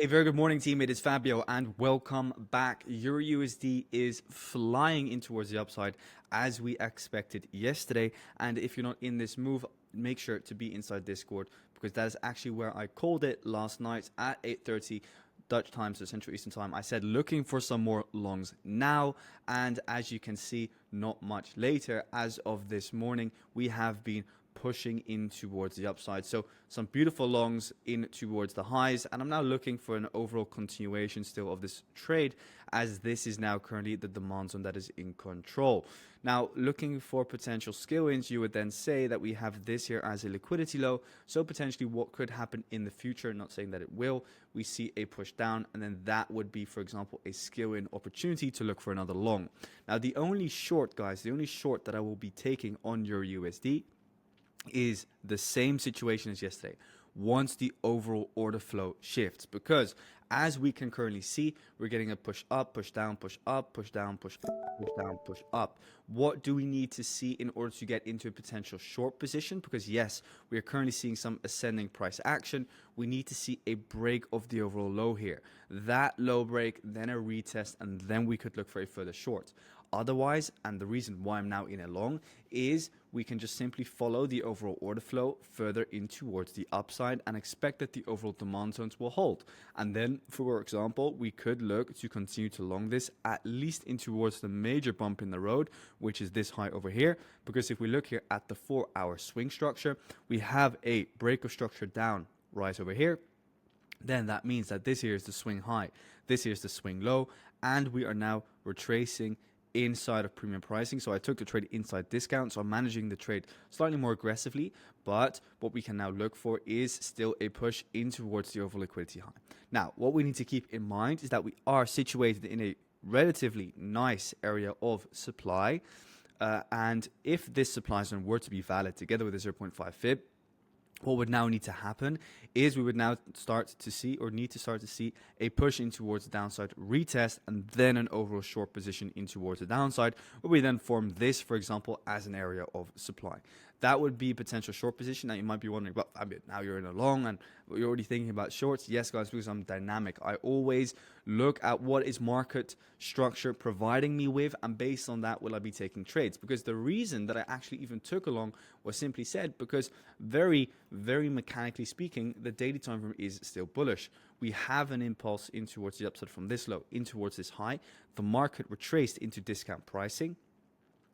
A very good morning, team. It is Fabio, and welcome back. EURUSD is flying in towards the upside as we expected yesterday. And if you're not in this move, make sure to be inside Discord, because that is actually where I called it last night at 8:30 Dutch time, so Central Eastern time. I said looking for some more longs now, and as you can see, not much later. As of this morning, we have been pushing in towards the upside. So some beautiful longs in towards the highs, and I'm now looking for an overall continuation still of this trade, as this is now currently the demand zone that is in control. Now, looking for potential skill wins, you would then say that we have this here as a liquidity low. So potentially what could happen in the future, not saying that it will, we see a push down, and then that would be, for example, a skill win opportunity to look for another long. Now, the only short, guys, the only short that I will be taking on your USD is the same situation as yesterday once the overall order flow shifts, because as we can currently see, we're getting a push up, push down, push up, push down, push up, push down, push up. What do we need to see in order to get into a potential short position? Because yes, we are currently seeing some ascending price action. We need to see a break of the overall low here, that low break, then a retest, and then we could look for a further short. Otherwise, and the reason why I'm now in a long, is we can just simply follow the overall order flow further in towards the upside and expect that the overall demand zones will hold. And then, for example, we could look to continue to long this at least in towards the major bump in the road, which is this high over here. Because if we look here at the 4-hour swing structure, we have a break of structure down, rise over here. Then that means that this here is the swing high, this here is the swing low, and we are now retracing inside of premium pricing. So I took the trade inside discount, so I'm managing the trade slightly more aggressively, but what we can now look for is still a push in towards the overall liquidity high. Now, what we need to keep in mind is that we are situated in a relatively nice area of supply, and if this supply zone were to be valid together with a 0.5 fib, what would now need to happen is we would now start to see, or need to start to see, a push in towards the downside retest, and then an overall short position in towards the downside, where we then form this, for example, as an area of supply. That would be a potential short position. Now you might be wondering, well, I mean, now you're in a long and you're already thinking about shorts. Yes, guys, because I'm dynamic. I always look at what is market structure providing me with, and based on that, will I be taking trades? Because the reason that I actually even took a long was simply said because very mechanically speaking, the daily time frame is still bullish. We have an impulse in towards the upside from this low in towards this high. The market retraced into discount pricing,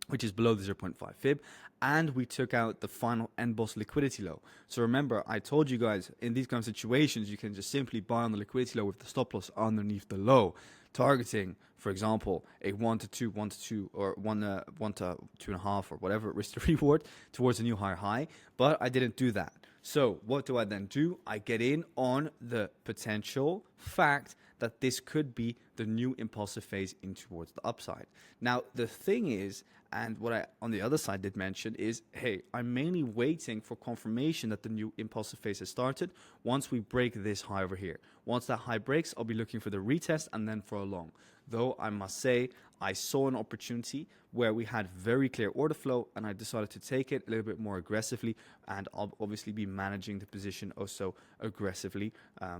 which is below the 0.5 fib, and we took out the final end boss liquidity low. So remember, I told you guys, in these kind of situations, you can just simply buy on the liquidity low with the stop loss underneath the low, targeting, for example, a 1 to 2, 1 to 2, or 1 to 2.5, or whatever risk to reward towards a new higher high, but I didn't do that. So what do I then do? I get in on the potential fact that this could be the new impulsive phase in towards the upside. Now, the thing is, and what I on the other side did mention is, hey, I'm mainly waiting for confirmation that the new impulsive phase has started once we break this high over here. Once that high breaks, I'll be looking for the retest and then for a long. Though I must say, I saw an opportunity where we had very clear order flow, and I decided to take it a little bit more aggressively, and I'll obviously be managing the position also aggressively,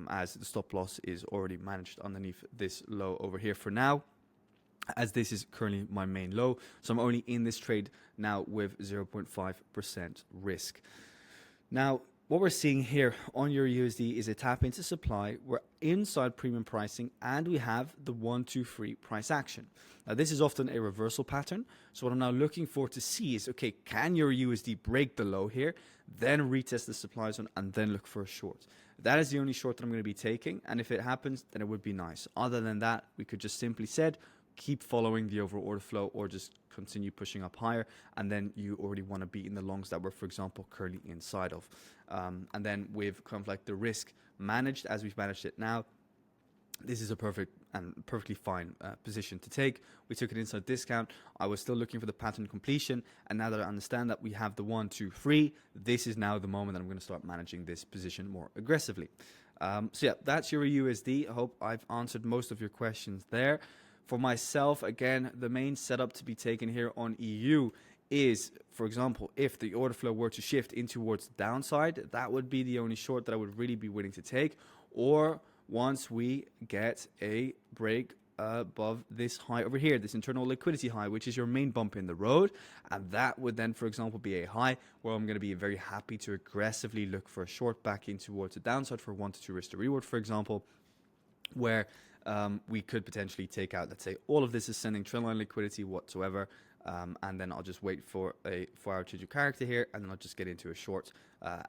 as the stop loss is already managed underneath this low over here for now, as this is currently my main low. So I'm only in this trade now with 0.5% risk. Now, what we're seeing here on your USD is a tap into supply. We're inside premium pricing, and we have the 1, 2, 3 price action. Now, this is often a reversal pattern. So what I'm now looking for to see is, okay, can your USD break the low here, then retest the supply zone, and then look for a short? That is the only short that I'm going to be taking. And if it happens, then it would be nice. Other than that, we could just simply said, keep following the overall order flow, or just continue pushing up higher, and then you already want to be in the longs that we're, for example, currently inside of. And then with kind of like the risk managed as we've managed it now, this is a perfect and perfectly fine position to take. We took it inside discount. I was still looking for the pattern completion, and now that I understand that we have the 1, 2, 3, this is now the moment that I'm going to start managing this position more aggressively. So yeah, that's your USD. I hope I've answered most of your questions there. For myself, again, the main setup to be taken here on EU is, for example, if the order flow were to shift in towards the downside, that would be the only short that I would really be willing to take. Or once we get a break above this high over here, this internal liquidity high, which is your main bump in the road. And that would then, for example, be a high where I'm going to be very happy to aggressively look for a short back in towards the downside for 1 to 2 risk to reward, for example, where we could potentially take out, let's say, all of this ascending trendline liquidity whatsoever. And then I'll just wait for a 4-hour change of character here, and then I'll just get into a short,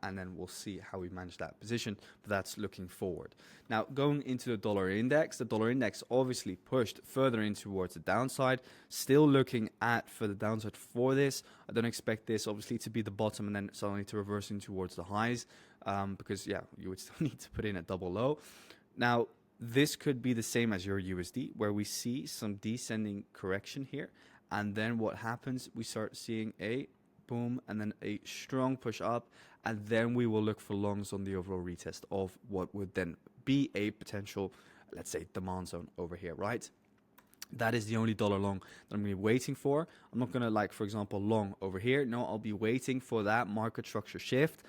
and then we'll see how we manage that position. But that's looking forward. Now, going into the dollar index obviously pushed further in towards the downside, still looking at for the downside for this. I don't expect this obviously to be the bottom and then suddenly to reverse in towards the highs, because yeah, you would still need to put in a double low. Now, this could be the same as your USD, where we see some descending correction here. And then what happens, we start seeing a boom and then a strong push up. And then we will look for longs on the overall retest of what would then be a potential, let's say, demand zone over here, right? That is the only dollar long that I'm going to be waiting for. I'm not going to, like, for example, long over here. No, I'll be waiting for that market structure shift.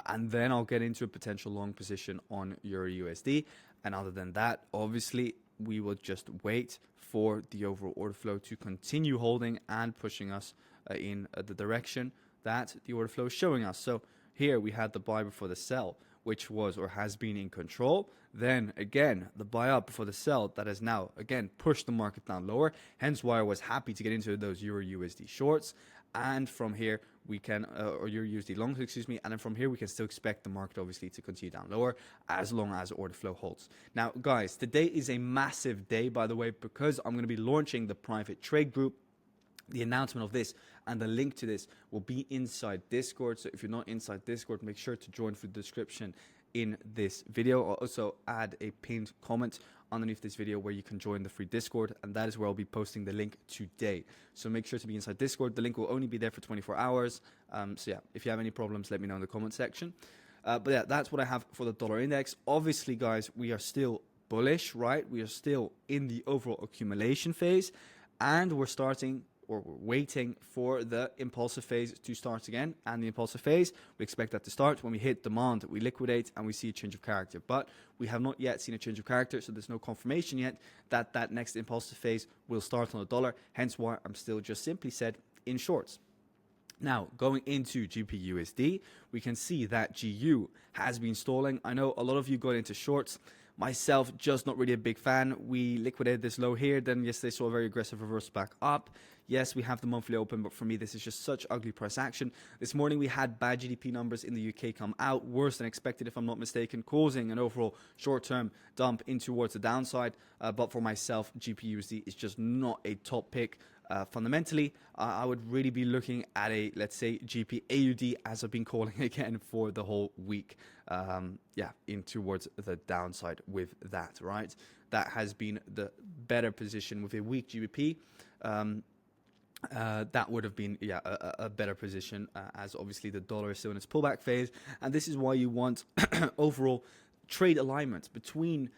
And then I'll get into a potential long position on Euro USD. And other than that, obviously, we will just wait for the overall order flow to continue holding and pushing us in the direction that the order flow is showing us. So here we had the buy before the sell, which was or has been in control. Then again, the buy up before the sell that has now again pushed the market down lower. Hence why I was happy to get into those Euro USD shorts. And from here we can, or Euro USD longs, excuse me. And then from here we can still expect the market obviously to continue down lower as long as order flow holds. Now, guys, today is a massive day, by the way, because I'm going to be launching the private trade group. The announcement of this and the link to this will be inside Discord. So if you're not inside Discord, make sure to join through the description in this video. I'll also add a pinned comment underneath this video where you can join the free Discord, and that is where I'll be posting the link today. So make sure to be inside Discord. The link will only be there for 24 hours. So yeah, if you have any problems, let me know in the comment section. But yeah, that's what I have for the dollar index. Obviously, guys, we are still bullish, right? We are still in the overall accumulation phase, and we're starting, or we're waiting for the impulsive phase to start again. And the impulsive phase, we expect that to start when we hit demand, we liquidate, and we see a change of character. But we have not yet seen a change of character, so there's no confirmation yet that that next impulsive phase will start on the dollar. Hence why I'm still just simply said in shorts. Now, going into GPUSD, we can see that GU has been stalling. I know a lot of you got into shorts. Myself, just not really a big fan. We liquidated this low here, then yesterday saw a very aggressive reverse back up. Yes, we have the monthly open, but for me, this is just such ugly price action. This morning, we had bad GDP numbers in the UK come out, worse than expected, if I'm not mistaken, causing an overall short-term dump in towards the downside. But for myself, GPUSD is just not a top pick. Fundamentally, I would really be looking at a, let's say, GPAUD, as I've been calling again for the whole week. Yeah, in towards the downside with that, right? That has been the better position with a weak GBP. That would have been, yeah, a better position, as obviously the dollar is still in its pullback phase. And this is why you want overall trade alignment between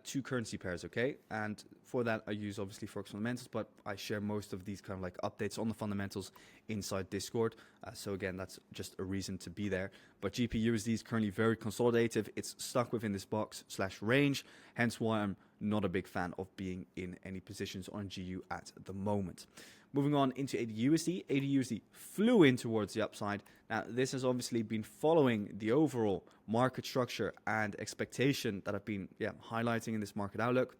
two currency pairs, okay? And for that, I use obviously Forex fundamentals, but I share most of these kind of like updates on the fundamentals inside Discord. So again, that's just a reason to be there. But GPUSD is currently very consolidative. It's stuck within this box / range, hence why I'm not a big fan of being in any positions on GU at the moment. Moving on into AUDUSD. AUDUSD flew in towards the upside. Now, this has obviously been following the overall market structure and expectation that I've been highlighting in this market outlook.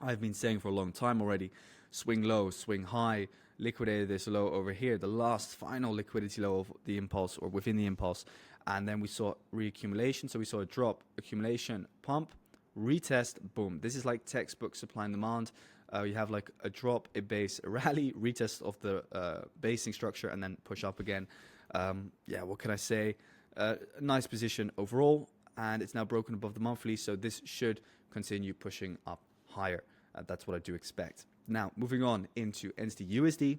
I've been saying for a long time already, swing low, swing high, liquidated this low over here, the last final liquidity low of the impulse or within the impulse. And then we saw reaccumulation. So we saw a drop, accumulation, pump, retest, boom. This is like textbook supply and demand. You have like a drop, a base, a rally, retest of the basing structure, and then push up again. Yeah, what can I say? Nice position overall, and it's now broken above the monthly, so this should continue pushing up higher. That's what I do expect. Now, moving on into Nzdusd.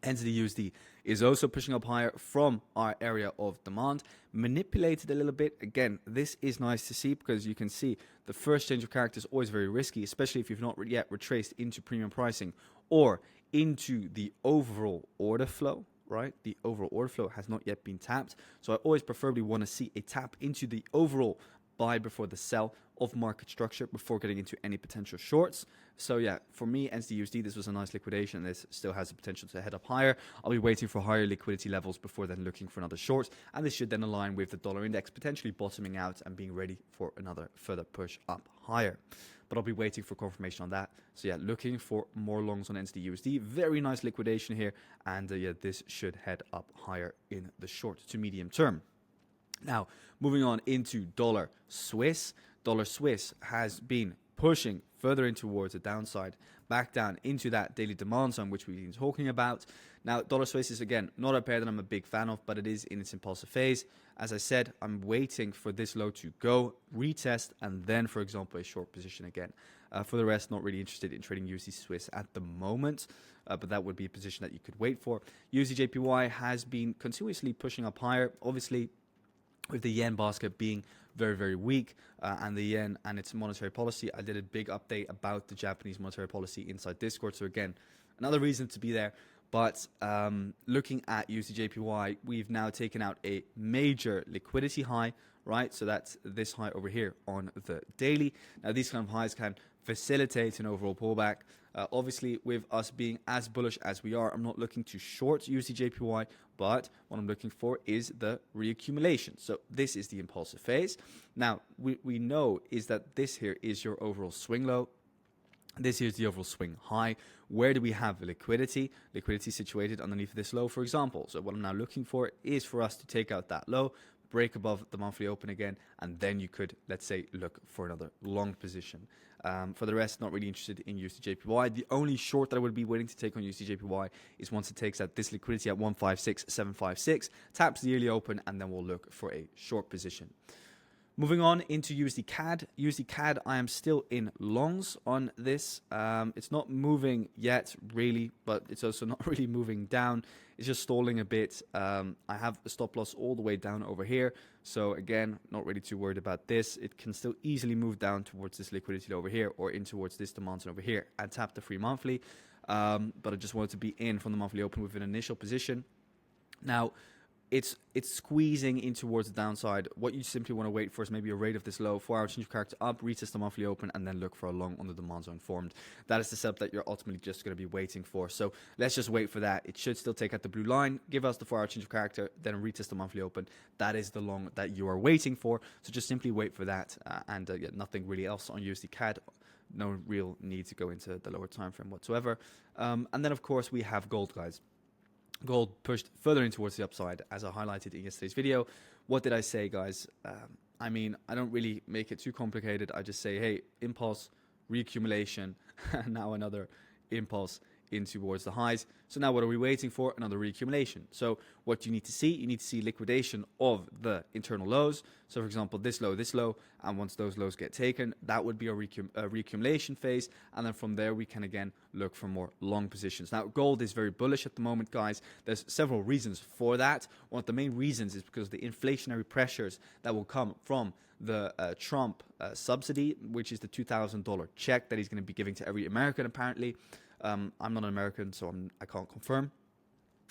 Nzdusd is also pushing up higher from our area of demand, manipulated a little bit. Again, this is nice to see because you can see the first change of character is always very risky, especially if you've not yet retraced into premium pricing or into the overall order flow, right? The overall order flow has not yet been tapped. So I always preferably want to see a tap into the overall buy before the sell of market structure before getting into any potential shorts. So yeah, for me, Nzdusd, this was a nice liquidation. This still has the potential to head up higher. I'll be waiting for higher liquidity levels before then looking for another short. And this should then align with the dollar index potentially bottoming out and being ready for another further push up higher. But I'll be waiting for confirmation on that. So yeah, looking for more longs on Nzdusd. Very nice liquidation here. And yeah, this should head up higher in the short to medium term. Now, moving on into dollar Swiss. Dollar Swiss has been pushing further in towards the downside, back down into that daily demand zone, which we've been talking about. Now, dollar Swiss is, again, not a pair that I'm a big fan of, but it is in its impulsive phase. As I said, I'm waiting for this low to go, retest, and then, for example, a short position again. For the rest, not really interested in trading USD Swiss at the moment, but that would be a position that you could wait for. Usdjpy has been continuously pushing up higher, obviously, with the yen basket being very, very weak, and the yen and its monetary policy. I did a big update about the Japanese monetary policy inside Discord. So again, another reason to be there. But looking at Usdjpy, we've now taken out a major liquidity high, right? So that's this high over here on the daily. Now, these kind of highs can facilitate an overall pullback. Obviously, with us being as bullish as we are, I'm not looking to short Usdjpy, but what I'm looking for is the reaccumulation. So this is the impulsive phase. Now, we know is that this here is your overall swing low. This here is the overall swing high. Where do we have liquidity? Liquidity situated underneath this low, for example. So what I'm now looking for is for us to take out that low, break above the monthly open again, and then you could, let's say, look for another long position. For the rest, not really interested in Usdjpy. The only short that I would be willing to take on Usdjpy is once it takes out this liquidity at 156.756, taps the yearly open, and then we'll look for a short position. Moving on into Usdcad. Usdcad, I am still in longs on this. It's not moving yet, really, but it's also not really moving down. It's just stalling a bit. I have a stop loss all the way down over here. So again, not really too worried about this. It can still easily move down towards this liquidity over here or in towards this demand zone over here and tap the free monthly. But I just wanted to be in from the monthly open with an initial position. Now, it's squeezing in towards the downside. What you simply want to wait for is maybe a rate of this low, 4-hour change of character up, retest the monthly open, and then look for a long on the demand zone formed. That is the setup that you're ultimately just going to be waiting for. So let's just wait for that. It should still take out the blue line, give us the 4-hour change of character, then retest the monthly open. That is the long that you are waiting for. So just simply wait for that, and yeah, nothing really else on Usdcad. No real need to go into the lower time frame whatsoever. And then of course we have gold, guys. Gold pushed further in towards the upside, as I highlighted in yesterday's video. What did I say, guys? I mean, I don't really make it too complicated. I just say, hey, impulse, reaccumulation, and now another impulse in towards the highs. So now what are we waiting for? Another reaccumulation. So what you need to see liquidation of the internal lows. So for example, this low, and once those lows get taken, that would be a reaccumulation phase. And then from there, we can again look for more long positions. Now, gold is very bullish at the moment, guys. There's several reasons for that. One of the main reasons is because of the inflationary pressures that will come from the Trump subsidy, which is the $2,000 check that he's going to be giving to every American, apparently. I'm not an American, so I can't confirm.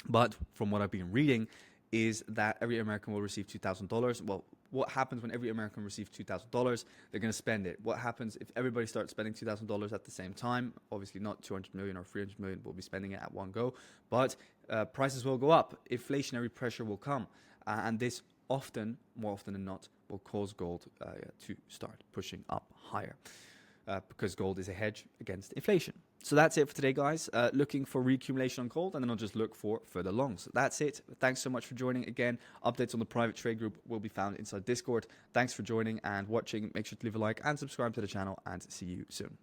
But from what I've been reading is that every American will receive $2,000. Well, what happens when every American receives $2,000? They're going to spend it. What happens if everybody starts spending $2,000 at the same time? Obviously not 200 million or 300 million will be spending it at one go, but prices will go up. Inflationary pressure will come. And this often, more often than not, will cause gold to start pushing up higher. Because gold is a hedge against inflation. So that's it for today, guys. Looking for reaccumulation on gold, and then I'll just look for further longs. That's it. Thanks so much for joining. Again, updates on the private trade group will be found inside Discord. Thanks for joining and watching. Make sure to leave a like and subscribe to the channel, and see you soon.